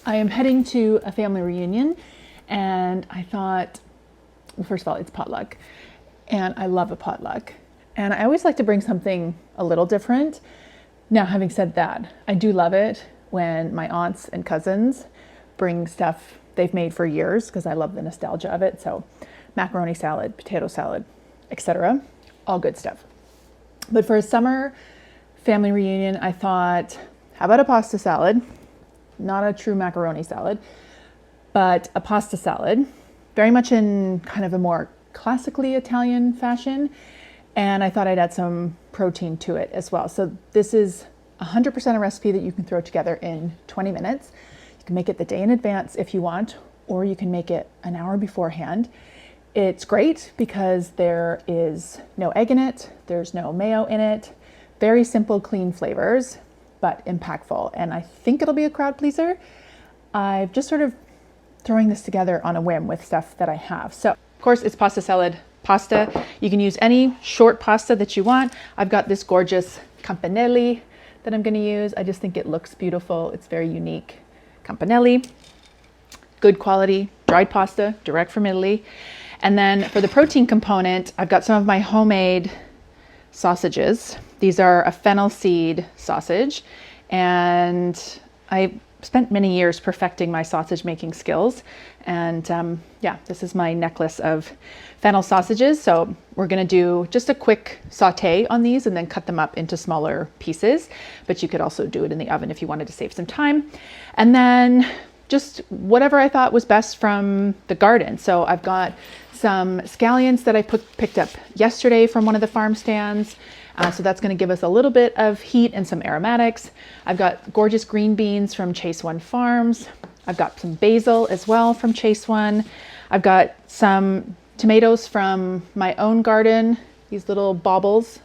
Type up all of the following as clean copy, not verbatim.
I am heading to a family reunion, and I thought, well, first of all, it's potluck, and I love a potluck. And I always like to bring something a little different. Now, having said that, I do love it when my aunts and cousins bring stuff they've made for years, because I love the nostalgia of it. So macaroni salad, potato salad, etc. All good stuff. But for a summer family reunion, I thought, how about a pasta salad? Not a true macaroni salad, but a pasta salad, very much in kind of a more classically Italian fashion. And I thought I'd add some protein to it as well. So this is 100% a recipe that you can throw together in 20 minutes. You can make it the day in advance if you want, or you can make it an hour beforehand. It's great because there is no egg in it, there's no mayo in it, very simple, clean flavors, but impactful. And I think it'll be a crowd pleaser. I've just sort of throwing this together on a whim with stuff that I have. So of course it's pasta salad pasta. You can use any short pasta that you want. I've got this gorgeous campanelli that I'm going to use. I just think it looks beautiful. It's very unique. Campanelli, good quality dried pasta, direct from Italy. And then for the protein component, I've got some of my homemade sausages. These are a fennel seed sausage, and I spent many years perfecting my sausage making skills. And yeah, this is my necklace of fennel sausages. So we're gonna do just a quick saute on these and then cut them up into smaller pieces. But you could also do it in the oven if you wanted to save some time. And then just whatever I thought was best from the garden. So I've got some scallions that I picked up yesterday from one of the farm stands. So that's going to give us a little bit of heat and some aromatics. I've got gorgeous green beans from Chase One Farms. I've got some basil as well from Chase One. I've got some tomatoes from my own garden, these little baubles,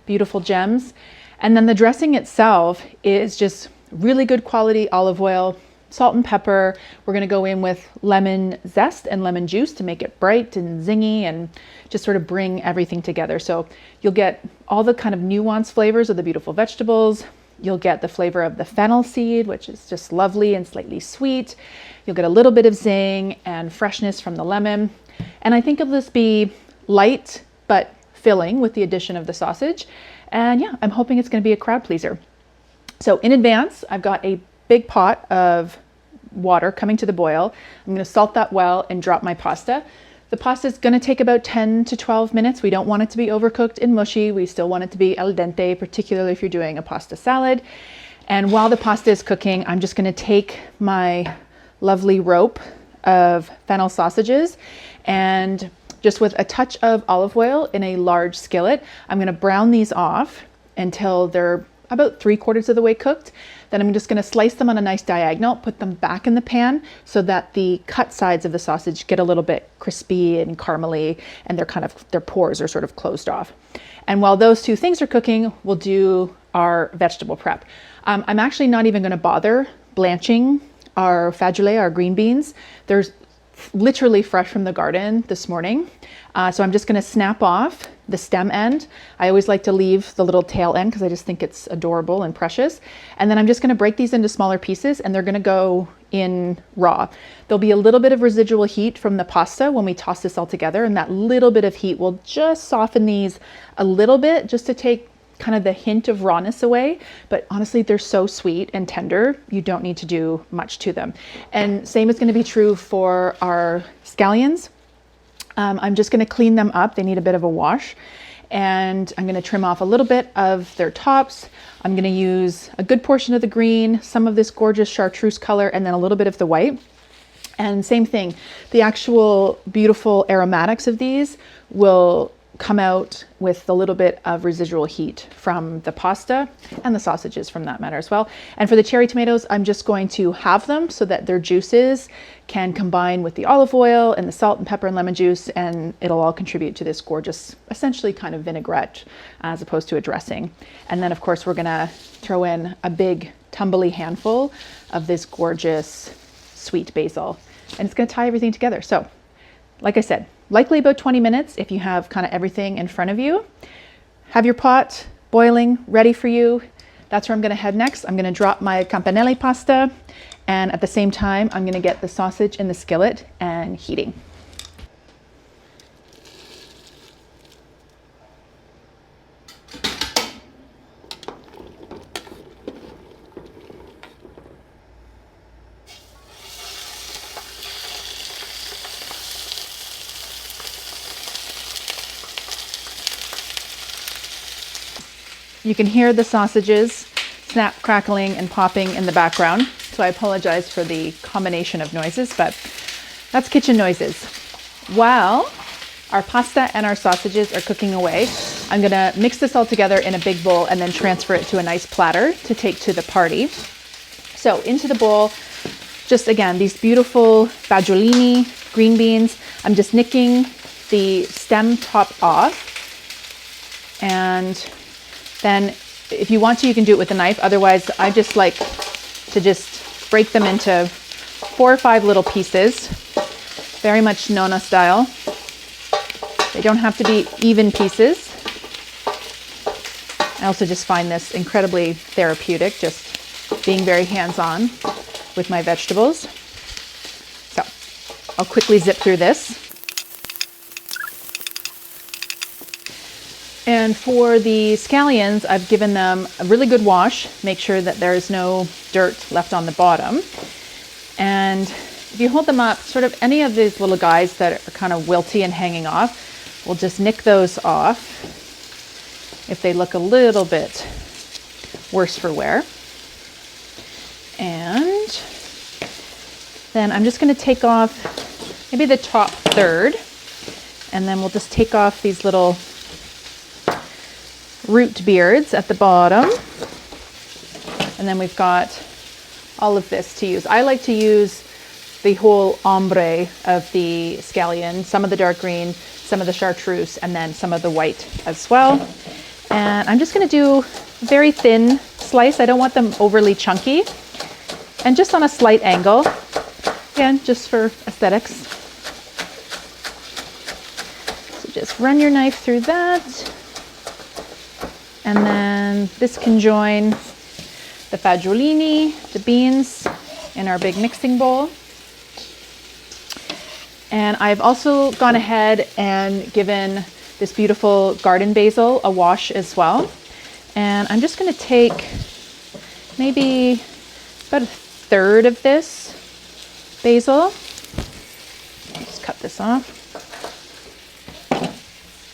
beautiful gems. And then the dressing itself is just really good quality olive oil, salt and pepper. We're going to go in with lemon zest and lemon juice to make it bright and zingy and just sort of bring everything together. So you'll get all the kind of nuanced flavors of the beautiful vegetables. You'll get the flavor of the fennel seed, which is just lovely and slightly sweet. You'll get a little bit of zing and freshness from the lemon. And I think it'll just be light but filling with the addition of the sausage. And yeah, I'm hoping it's going to be a crowd pleaser. So in advance, I've got a big pot of water coming to the boil. I'm going to salt that well and drop my pasta. The pasta is going to take about 10 to 12 minutes. We don't want it to be overcooked and mushy. We still want it to be al dente, particularly if you're doing a pasta salad. And while the pasta is cooking, I'm just going to take my lovely rope of fennel sausages and just with a touch of olive oil in a large skillet, I'm going to brown these off until they're about 3/4 of the way cooked. Then I'm just going to slice them on a nice diagonal, put them back in the pan so that the cut sides of the sausage get a little bit crispy and caramely, and their pores are sort of closed off. And while those two things are cooking, we'll do our vegetable prep. I'm actually not even going to bother blanching our fagioli, our green beans. They're literally fresh from the garden this morning. So I'm just going to snap off the stem end. I always like to leave the little tail end because I just think it's adorable and precious. And then I'm just going to break these into smaller pieces, and they're going to go in raw. There'll be a little bit of residual heat from the pasta when we toss this all together, and that little bit of heat will just soften these a little bit just to take kind of the hint of rawness away. But honestly, they're so sweet and tender, you don't need to do much to them. And same is going to be true for our scallions. I'm just going to clean them up. They need a bit of a wash, and I'm going to trim off a little bit of their tops. I'm going to use a good portion of the green, some of this gorgeous chartreuse color, and then a little bit of the white. And same thing, the actual beautiful aromatics of these will come out with a little bit of residual heat from the pasta and the sausages from that matter as well. And for the cherry tomatoes, I'm just going to halve them so that their juices can combine with the olive oil and the salt and pepper and lemon juice, and it'll all contribute to this gorgeous, essentially kind of vinaigrette as opposed to a dressing. And then of course we're gonna throw in a big tumbly handful of this gorgeous sweet basil, and it's gonna tie everything together. So like I said, likely about 20 minutes if you have kind of everything in front of you. Have your pot boiling, ready for you. That's where I'm going to head next. I'm going to drop my campanelli pasta And at the same time, I'm gonna get the sausage in the skillet and heating. You can hear the sausages snap, crackling, and popping in the background. So I apologize for the combination of noises, but that's kitchen noises. While our pasta and our sausages are cooking away, I'm gonna mix this all together in a big bowl and then transfer it to a nice platter to take to the party. So into the bowl, just again, these beautiful fagiolini, green beans. I'm just nicking the stem top off, and then if you want to, you can do it with a knife. Otherwise, I just like to just break them into 4 or 5 little pieces, very much Nonna style. They don't have to be even pieces. I also just find this incredibly therapeutic, just being very hands-on with my vegetables. So I'll quickly zip through this. And for the scallions, I've given them a really good wash. Make sure that there is no dirt left on the bottom. And if you hold them up, sort of any of these little guys that are kind of wilty and hanging off, we'll just nick those off if they look a little bit worse for wear. And then I'm just going to take off maybe the top third, and then we'll just take off these little root beards at the bottom. And then we've got all of this to use. I like to use the whole ombre of the scallion, some of the dark green, some of the chartreuse, and then some of the white as well. And I'm just going to do a very thin slice. I don't want them overly chunky. And just on a slight angle, again, just for aesthetics. So just run your knife through that. And then this can join the fagiolini, the beans, in our big mixing bowl. And I've also gone ahead and given this beautiful garden basil a wash as well. And I'm just going to take maybe about a third of this basil. Just cut this off.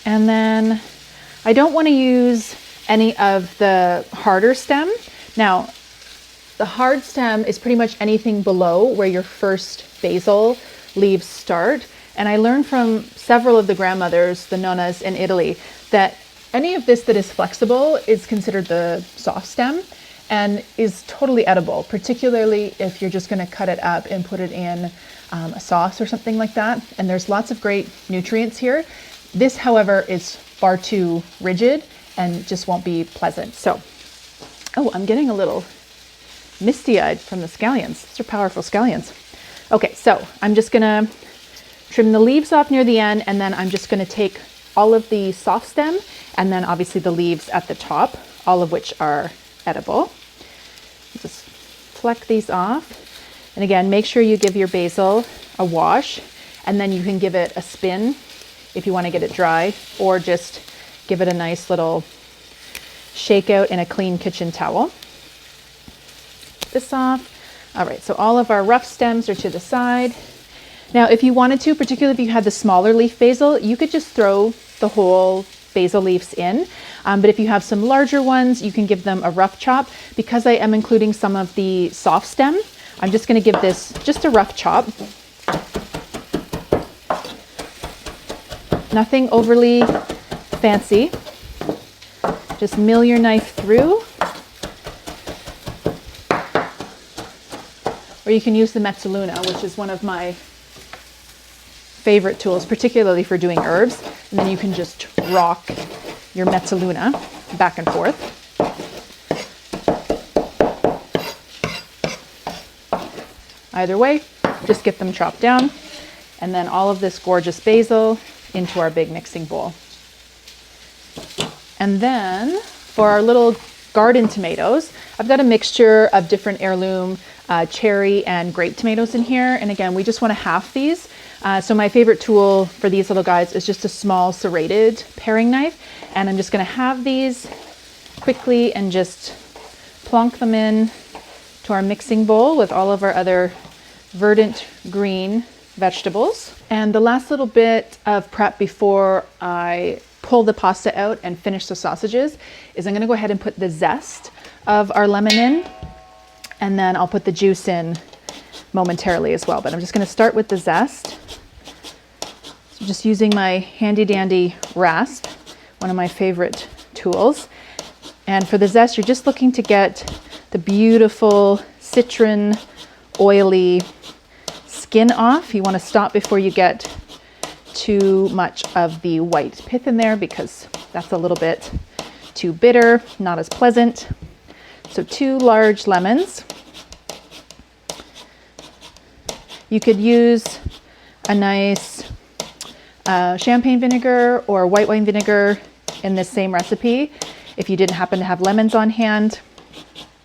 And then I don't want to use any of the harder stem. Now, the hard stem is pretty much anything below where your first basil leaves start. And I learned from several of the grandmothers, the nonnas in Italy, that any of this that is flexible is considered the soft stem and is totally edible, particularly if you're just going to cut it up and put it in a sauce or something like that. And there's lots of great nutrients here. This, however, is far too rigid and just won't be pleasant. So, oh, I'm getting a little misty-eyed from the scallions. These are powerful scallions. Okay, so I'm just gonna trim the leaves off near the end, and then I'm just gonna take all of the soft stem and then obviously the leaves at the top, all of which are edible. Just fleck these off. And again, make sure you give your basil a wash, and then you can give it a spin if you want to get it dry, or just give it a nice little shake out in a clean kitchen towel. This off. All right, so all of our rough stems are to the side. Now, if you wanted to, particularly if you had the smaller leaf basil, you could just throw the whole basil leaves in. But if you have some larger ones, you can give them a rough chop. Because I am including some of the soft stem, I'm just going to give this just a rough chop. Nothing overly fancy. Just mill your knife through. Or you can use the mezzaluna, which is one of my favorite tools, particularly for doing herbs. And then you can just rock your mezzaluna back and forth. Either way, just get them chopped down. And then all of this gorgeous basil into our big mixing bowl. And then for our little garden tomatoes, I've got a mixture of different heirloom cherry and grape tomatoes in here. And again, we just want to half these. So my favorite tool for these little guys is just a small serrated paring knife. And I'm just going to halve these quickly and just plonk them in to our mixing bowl with all of our other verdant green vegetables. And the last little bit of prep before I pull the pasta out and finish the sausages is I'm going to go ahead and put the zest of our lemon in, and then I'll put the juice in momentarily as well. But I'm just going to start with the zest. So just using my handy dandy rasp, one of my favorite tools. And for the zest, you're just looking to get the beautiful citron, oily skin off. You want to stop before you get too much of the white pith in there, because that's a little bit too bitter, not as pleasant. So 2 large lemons. You could use a nice champagne vinegar or white wine vinegar in this same recipe if you didn't happen to have lemons on hand.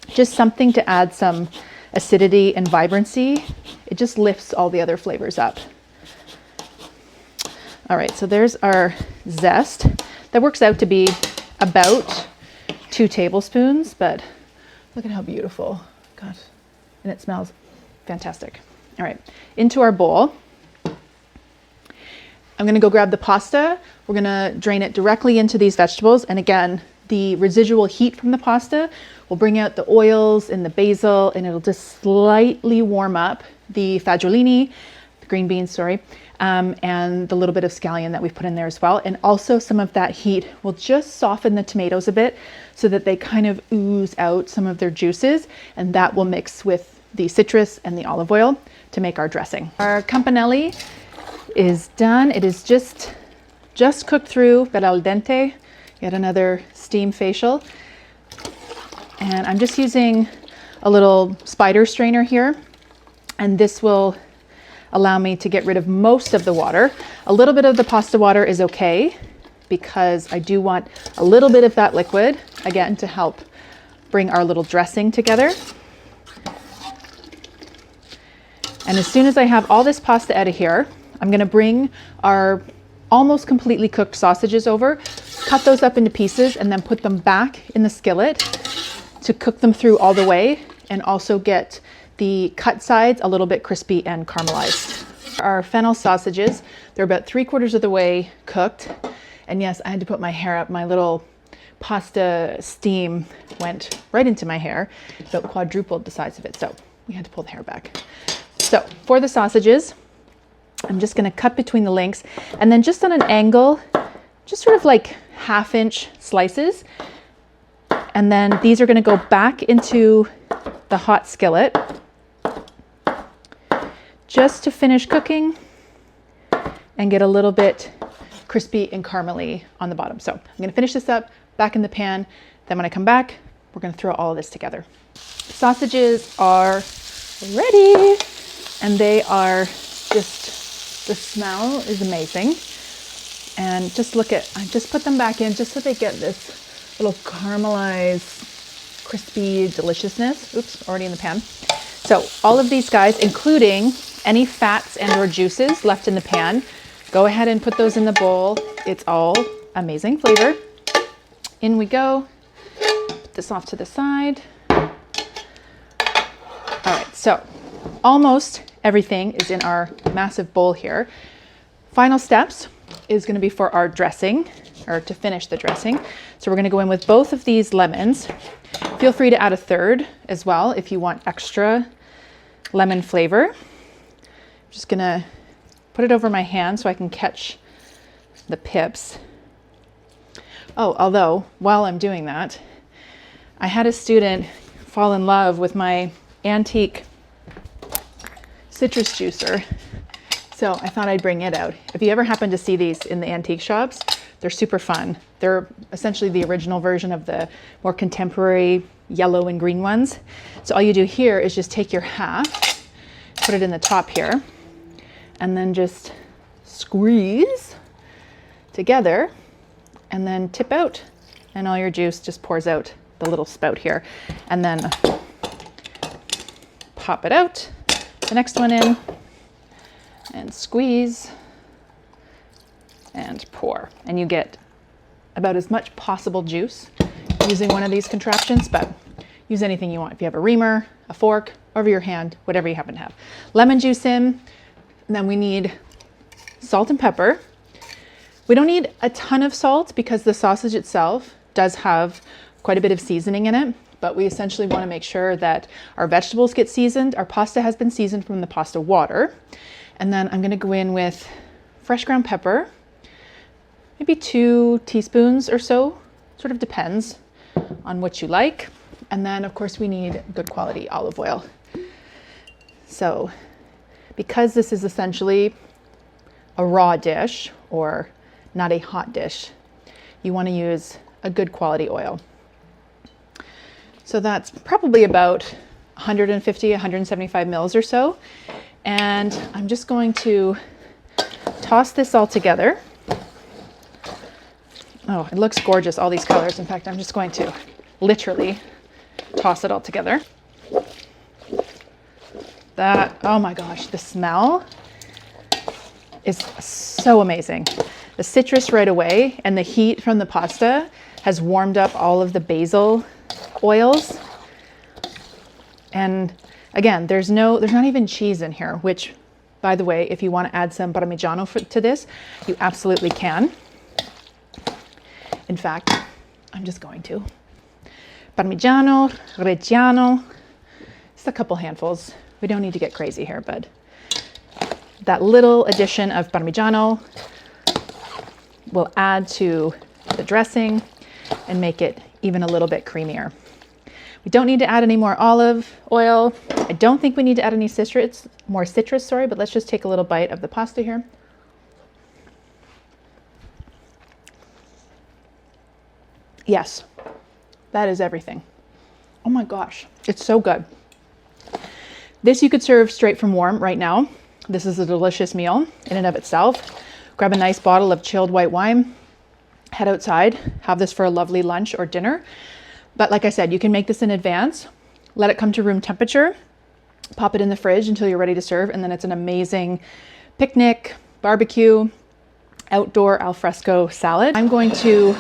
Just something to add some acidity and vibrancy. It just lifts all the other flavors up. All right, so there's our zest. That works out to be about 2 tablespoons, but look at how beautiful. God, and it smells fantastic. All right, into our bowl. I'm gonna go grab the pasta. We're gonna drain it directly into these vegetables. And again, the residual heat from the pasta will bring out the oils and the basil, and it'll just slightly warm up the fagiolini, the green beans, sorry, and the little bit of scallion that we've put in there as well. And also some of that heat will just soften the tomatoes a bit so that they kind of ooze out some of their juices, and that will mix with the citrus and the olive oil to make our dressing. Our campanelli is done. It is just cooked through, but al dente. Yet another steam facial. And I'm just using a little spider strainer here, and this will allow me to get rid of most of the water. A little bit of the pasta water is okay, because I do want a little bit of that liquid, again, to help bring our little dressing together. And as soon as I have all this pasta out of here, I'm gonna bring our almost completely cooked sausages over, cut those up into pieces, and then put them back in the skillet to cook them through all the way, and also get the cut sides a little bit crispy and caramelized. Our fennel sausages, they're about 3/4 of the way cooked. And yes, I had to put my hair up. My little pasta steam went right into my hair, about quadrupled the size of it. So we had to pull the hair back. So for the sausages, I'm just gonna cut between the links, and then just on an angle, just sort of like 1/2-inch slices. And then these are gonna go back into the hot skillet just to finish cooking and get a little bit crispy and caramely on the bottom. So I'm gonna finish this up back in the pan. Then when I come back, we're gonna throw all of this together. Sausages are ready, and they are just, the smell is amazing. And just look at, I just put them back in just so they get this little caramelized, crispy deliciousness. Oops, already in the pan. So all of these guys, including any fats and or juices left in the pan, go ahead and put those in the bowl. It's all amazing flavor. In we go. Put this off to the side. All right, so almost everything is in our massive bowl here. Final steps is going to be for our dressing, or to finish the dressing. So we're going to go in with both of these lemons. Feel free to add a third as well if you want extra lemon flavor. I'm just going to put it over my hand so I can catch the pips. Oh, although while I'm doing that, I had a student fall in love with my antique citrus juicer. So I thought I'd bring it out. If you ever happen to see these in the antique shops, they're super fun. They're essentially the original version of the more contemporary yellow and green ones. So all you do here is just take your half, put it in the top here, and then just squeeze together and then tip out, and all your juice just pours out the little spout here. And then pop it out, the next one in, and squeeze and pour. And you get about as much possible juice using one of these contraptions, but use anything you want. If you have a reamer, a fork, over your hand, whatever you happen to have. Lemon juice in, and then we need salt and pepper. We don't need a ton of salt because the sausage itself does have quite a bit of seasoning in it, but we essentially want to make sure that our vegetables get seasoned. Our pasta has been seasoned from the pasta water. And then I'm going to go in with fresh ground pepper, maybe 2 teaspoons or so, sort of depends on what you like. And then of course we need good quality olive oil. So because this is essentially a raw dish or not a hot dish, you want to use a good quality oil. So that's probably about 150, 175 mils or so. And I'm just going to toss this all together. Oh, it looks gorgeous, all these colors. In fact, I'm just going to literally toss it all together. That, oh my gosh, the smell is so amazing. The citrus right away and the heat from the pasta has warmed up all of the basil oils. And again, there's not even cheese in here, which, by the way, if you want to add some Parmigiano to this, you absolutely can. In fact, I'm just going to. Parmigiano, Reggiano, just a couple handfuls. We don't need to get crazy here, but that little addition of Parmigiano will add to the dressing and make it even a little bit creamier. We don't need to add any more olive oil. I don't think we need to add any more citrus, but let's just take a little bite of the pasta here. Yes, that is everything. Oh my gosh, it's so good. This you could serve straight from warm right now. This is a delicious meal in and of itself. Grab a nice bottle of chilled white wine, head outside, have this for a lovely lunch or dinner. But like I said, you can make this in advance, let it come to room temperature, pop it in the fridge until you're ready to serve, and then it's an amazing picnic, barbecue, outdoor alfresco salad. I'm going to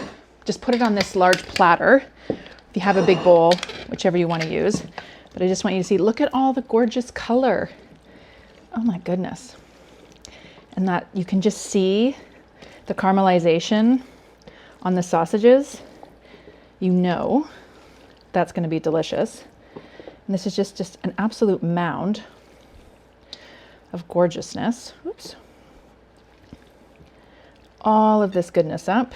just put it on this large platter. If you have a big bowl, whichever you want to use. But I just want you to see, look at all the gorgeous color. Oh my goodness. And that you can just see the caramelization on the sausages. You know that's going to be delicious. And this is just an absolute mound of gorgeousness. Oops. All of this goodness up.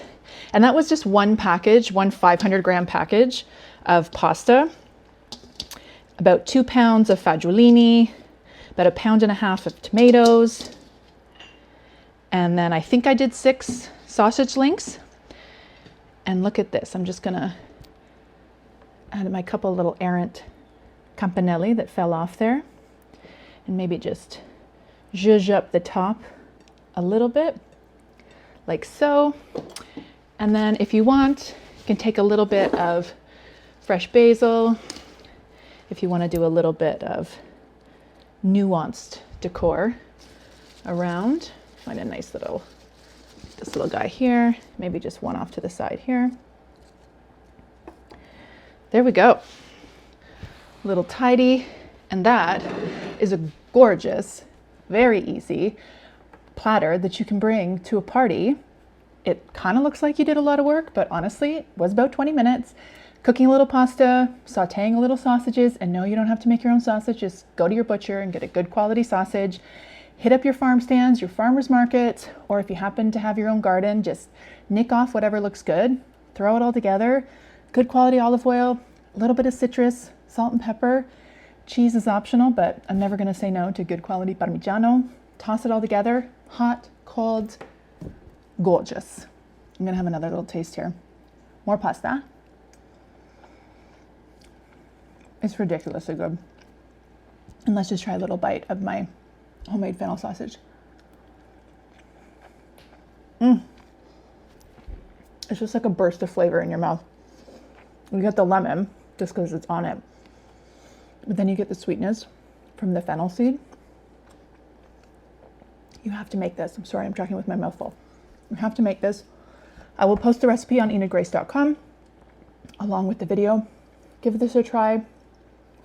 And that was just one package, one 500-gram package of pasta, about 2 pounds of fagiolini, about 1.5 pounds of tomatoes, and then I think I did 6 sausage links. And look at this. I'm just gonna add my couple little errant campanelli that fell off there, and maybe just zhuzh up the top a little bit, like so. And then if you want, you can take a little bit of fresh basil. If you want to do a little bit of nuanced decor around, find a nice little, this little guy here, maybe just one off to the side here. There we go. A little tidy. And that is a gorgeous, very easy platter that you can bring to a party. It kind of looks like you did a lot of work, but honestly, it was about 20 minutes. Cooking a little pasta, sauteing a little sausages, and no, you don't have to make your own sausage. Just go to your butcher and get a good quality sausage. Hit up your farm stands, your farmer's market, or if you happen to have your own garden, just nick off whatever looks good, throw it all together. Good quality olive oil, a little bit of citrus, salt and pepper. Cheese is optional, but I'm never gonna say no to good quality Parmigiano. Toss it all together, hot, cold, gorgeous. I'm gonna have another little taste here. More pasta. It's ridiculously good. And let's just try a little bite of my homemade fennel sausage. It's just like a burst of flavor in your mouth. You get the lemon just because it's on it, but then you get the sweetness from the fennel seed. You have to make this. I'm sorry, I'm talking with my mouth full. You have to make this. I will post the recipe on enidgrace.com along with the video. Give this a try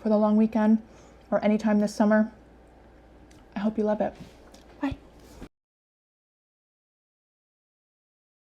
for the long weekend or anytime this summer. I hope you love it.